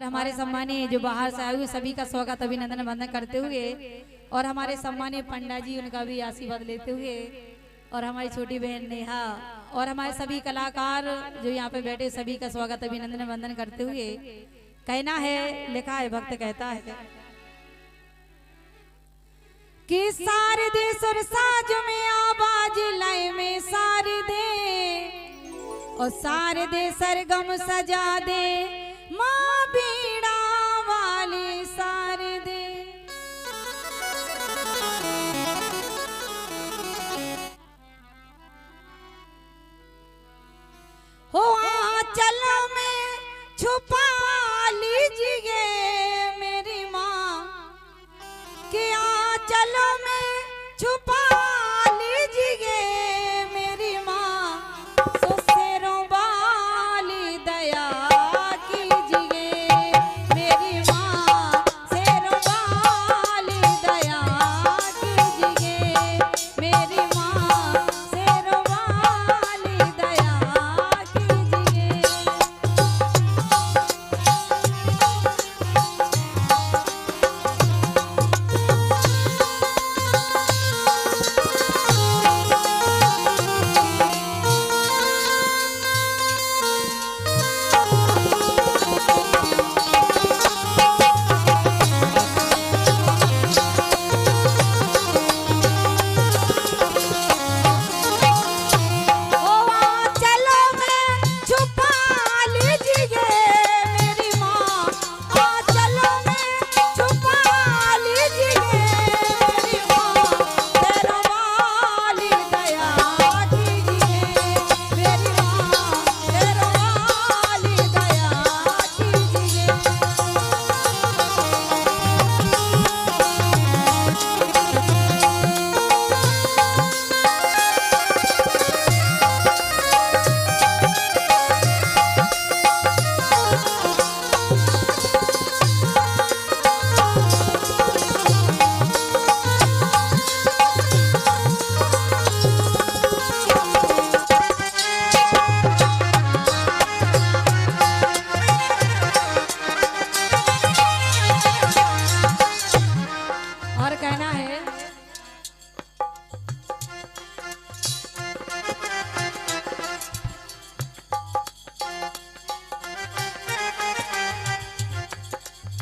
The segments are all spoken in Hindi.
हमारे सम्मानीय जो बाहर से आए हुए सभी का स्वागत अभिनंदन वंदन करते हुए और हमारे सम्मानीय पंडा जी उनका भी आशीर्वाद लेते हुए और हमारी छोटी बहन नेहा और हमारे सभी कलाकार जो यहाँ पे बैठे सभी का स्वागत अभिनंदन वंदन करते हुए कहना है, लिखा है, भक्त कहता है कि सारे दे सुर साज में आवाज लय में सारे दे और सारे दे सरगम सजा दे माँ बीड़ा वाली सारे दे। हो आंचलों में छुपा लीजिए मेरी माँ के आंचलों में छुपा लीजिए मेरी माँ सो शेरों वाली दया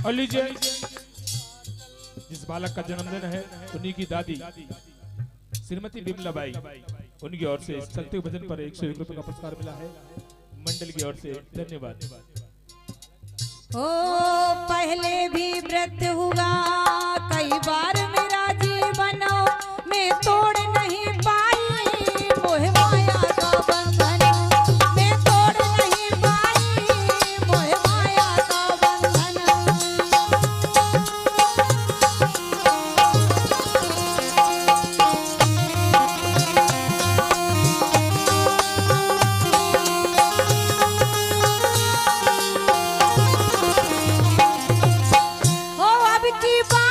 और लीजिए जिस बालक का जन्मदिन है उन्हीं की दादी श्रीमती बिमलाबाई उनकी ओर से चलते भजन पर 101 रुपए का पुरस्कार मिला है। मंडल की ओर से धन्यवाद। ओ पहले भी व्रत हुआ कई बार मेरा जीवन में तोड़ नहीं पाई मोह माया का बंधन मैं तोड़ नहीं पाई मोह माया का बंधन। हो अब की बात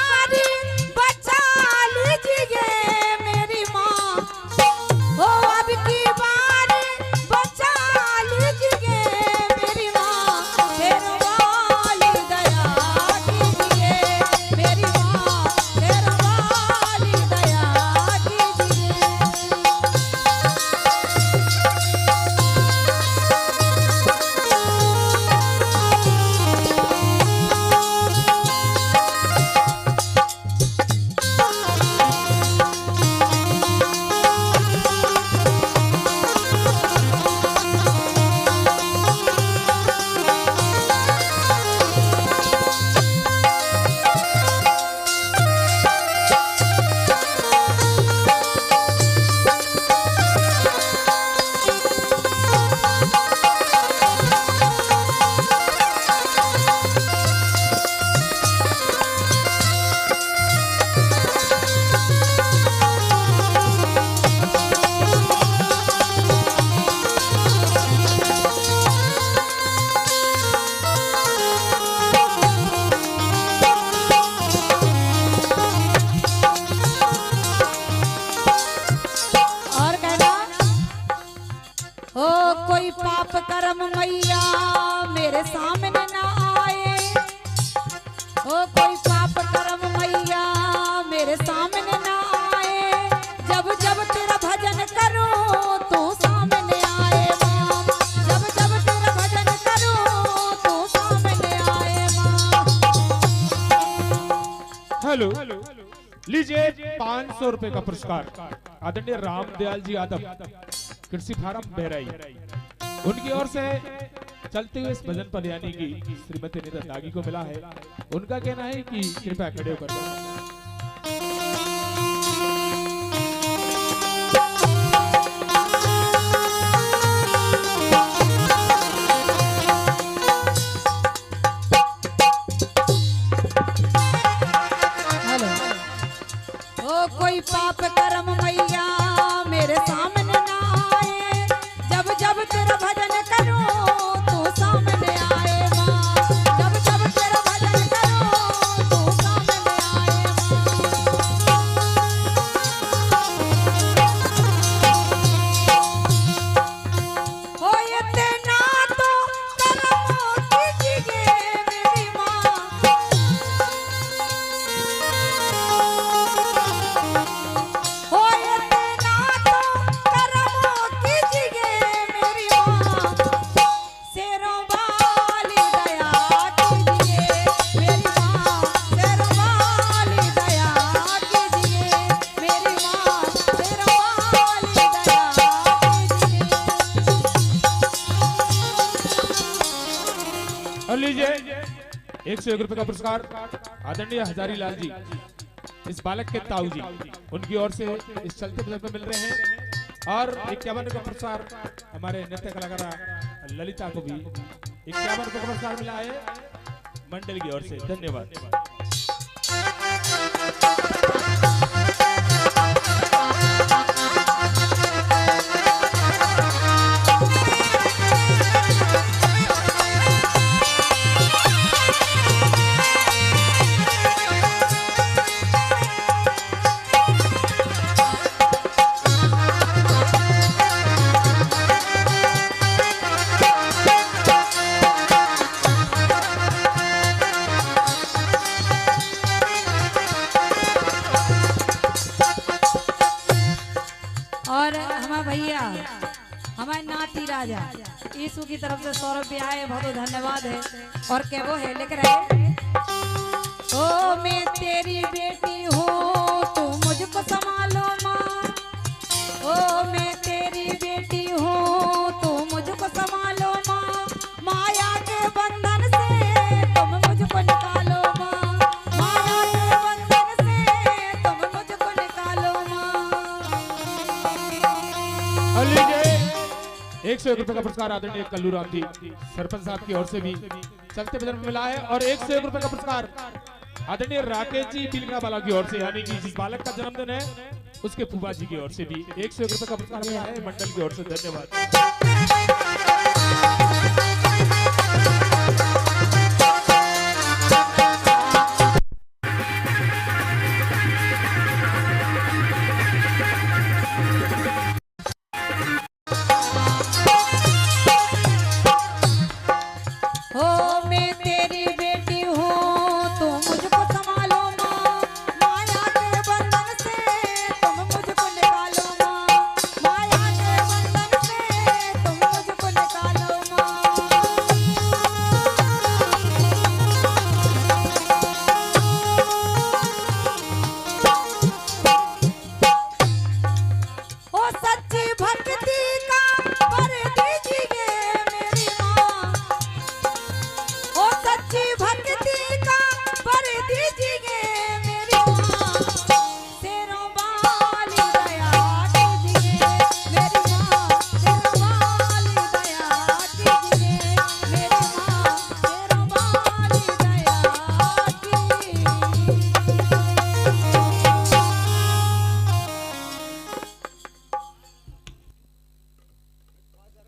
ओ कोई पाप कर्म मैया मेरे सामने ना आए, जब जब तेरा भजन करूं तू सामने आए मां, जब जब तेरा भजन करूं तू सामने आए मां। हेलो, लीजिए 500 रुपए का पुरस्कार आदरणीय रामदयाल जी यादव, कृषि फार्म बहराई, उनकी ओर से चलते हुए इस भजन पर यानी कि श्रीमती नीता त्यागी को मिला है। उनका कहना है कि कृपया खड़े होकर कोई पाप कर्म मैया मेरे सामने ना आए, जब जब तेरा भजन करूं तू सामने आए मां, जब जब तेरा भजन करूं तू सामने आए मां। हो ये तेना तो कर्मों कीजिए मेरी मां, लीजिए 101 रुपए का पुरस्कार आदरणीय हजारी लाल जी, इस बालक के ताऊ जी, उनकी ओर से इस चलते बजट में मिल रहे हैं। और 51 का पुरस्कार हमारे नृत्य कलाकार ललिता को भी 51 रुपए का पुरस्कार मिला है मंडल की ओर से। धन्यवाद। और हमारे भैया हमारे नाती राजा यीशु की तरफ से 100 रुपया आए, बहुत धन्यवाद है। और क्या वो है लेकर आए, ओ मैं तेरी बेटी हूँ तू मुझको संभालो माँ, ओ मैं तेरी बेटी हूँ तू मुझको संभालो माँ, माया के बंधन से तुम मुझको निकालो माँ, माया के बंधन से तुम मुझको निकालो माँ। 101 रुपए का पुरस्कार आदरणीय कल्लू राम जी सरपंच साहब की ओर से भी चलते बजट में मिला है। और 101 रुपए का पुरस्कार आदरणीय राकेश जी बिलगा वाला की ओर से, यानी कि जिस बालक का जन्मदिन है उसके फूफा जी की ओर से भी 101 रुपए का पुरस्कार मिला है मंडल की ओर से। धन्यवाद।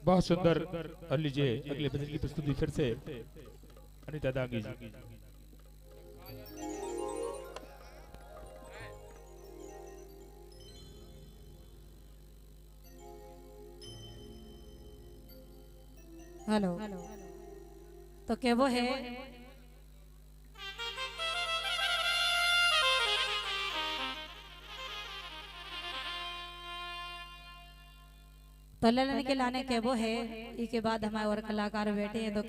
बहुत सुंदर। और लीजिए अगले भजन की प्रस्तुति फिर से अनिता दांगी जी। हेलो, तो क्या वो है तो ललन के लाने के वो है, इसके बाद हमारे और कलाकार बैठे हैं तो